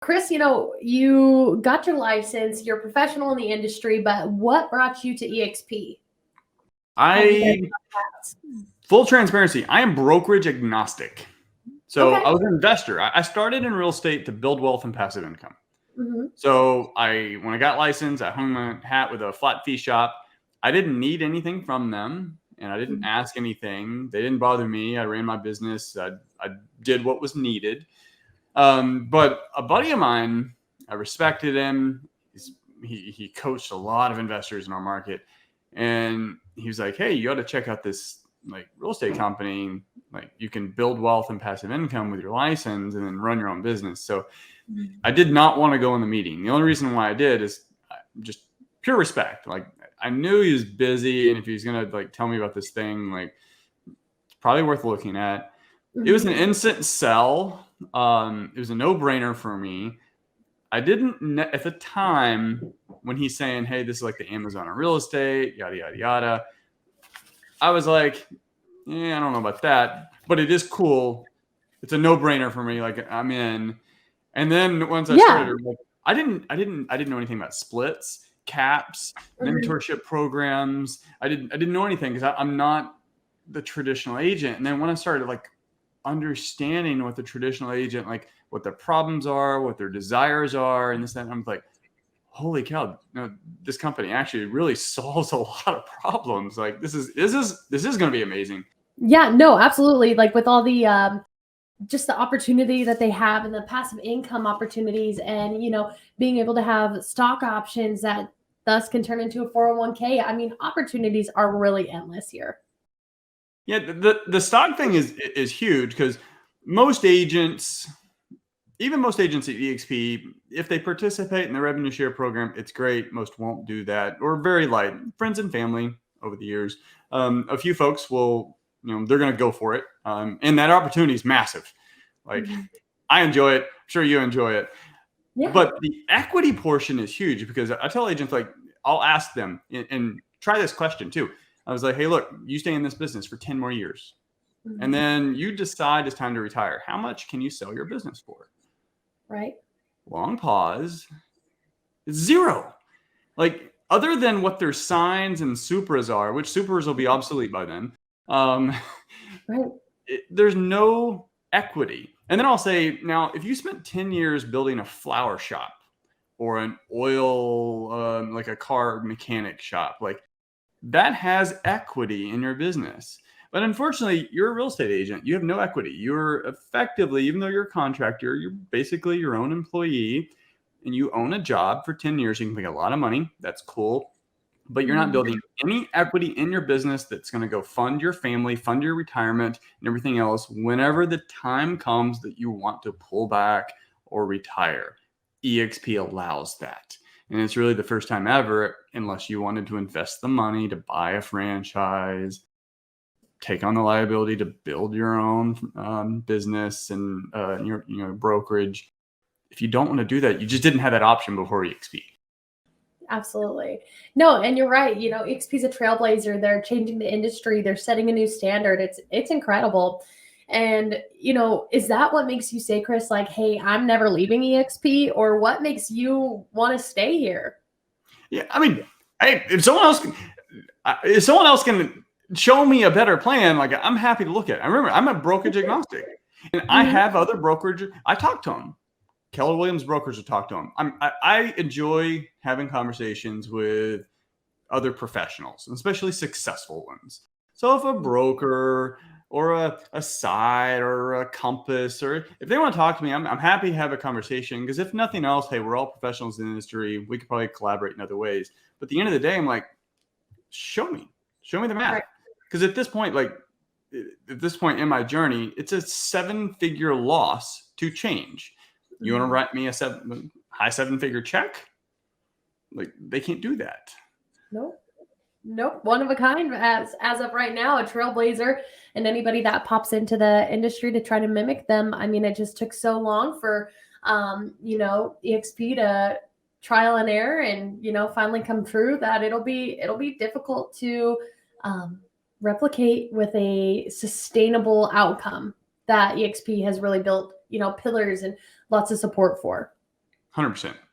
Chris, you got your license, you're a professional in the industry, but what brought you to EXP? How'd you get I Full transparency, I am brokerage agnostic. So Okay. I was an investor. I started in real estate to build wealth and passive income. Hmm. So when I got licensed, I hung my hat with a flat fee shop. I didn't need anything from them, and I didn't ask anything. They didn't bother me. I ran my business. I did what was needed. But a buddy of mine, I respected him. He coached a lot of investors in our market, and he was like, "Hey, you ought to check out this like real estate company. Like you can build wealth and passive income with your license, and then run your own business." So I did not want to go in the meeting. The only reason why I did is just pure respect. Like I knew he was busy, and if he's gonna like tell me about this thing, like it's probably worth looking at. It was an instant sell. It was a no-brainer for me. I didn't at the time when he's saying, "Hey, this is like the Amazon of real estate, yada yada yada." I was like, "Yeah, I don't know about that, but it is cool. It's a no-brainer for me. Like I'm in." And then once I started, like, I didn't know anything about splits, caps, mentorship programs. I didn't know anything because I'm not the traditional agent. And then when I started like understanding what the traditional agent, like what their problems are, what their desires are, and this, that, I'm like, holy cow, this company actually really solves a lot of problems. Like this is going to be amazing. Yeah, no, absolutely. Like with all the just the opportunity that they have and the passive income opportunities, and being able to have stock options that thus can turn into a 401k. I mean, opportunities are really endless here. Yeah, the stock thing is huge because most agents, even most agents at EXP, if they participate in the revenue share program, it's great. Most won't do that, or very light. Friends and family over the years, a few folks will, they're going to go for it, and that opportunity is massive. Like I enjoy it. I'm sure you enjoy it. Yeah. But the equity portion is huge because I tell agents, like, I'll ask them and try this question too. I was like, hey, look, you stay in this business for 10 more years. And then you decide it's time to retire. How much can you sell your business for? Right. Long pause. It's zero. Like, other than what their signs and Supras are, which Supras will be obsolete by then, Right. there's no equity. And then I'll say, now, if you spent 10 years building a flower shop or an oil, like a car mechanic shop, like that has equity in your business. But unfortunately, you're a real estate agent. You have no equity. You're effectively, even though you're a contractor, you're basically your own employee and you own a job for 10 years. You can make a lot of money. That's cool. But you're not building any equity in your business that's going to go fund your family, fund your retirement, and everything else whenever the time comes that you want to pull back or retire. EXP allows that. And it's really the first time ever, unless you wanted to invest the money to buy a franchise, take on the liability to build your own business and your brokerage. If you don't want to do that, you just didn't have that option before EXP. Absolutely. No, and you're right. EXP is a trailblazer. They're changing the industry. They're setting a new standard. It's incredible. And, is that what makes you say, Chris, like, hey, I'm never leaving EXP? Or what makes you want to stay here? Yeah, I mean, hey, if someone else can show me a better plan, like I'm happy to look at it. I remember I'm a brokerage agnostic, and I have other brokerage. I talk to them. Keller Williams brokers will talk to them. I enjoy having conversations with other professionals, especially successful ones. So if a broker or a side or a compass, or if they want to talk to me, I'm happy to have a conversation because if nothing else, hey, we're all professionals in the industry. We could probably collaborate in other ways. But at the end of the day, I'm like, show me the math. Because at this point in my journey, it's a 7-figure loss to change. You want to write me a high 7-figure check? Like they can't do that. Nope. One of a kind as of right now, a trailblazer, and anybody that pops into the industry to try to mimic them. I mean, it just took so long for, EXP to trial and error and, finally come through that it'll be difficult to replicate with a sustainable outcome that EXP has really built, pillars and lots of support for. 100%.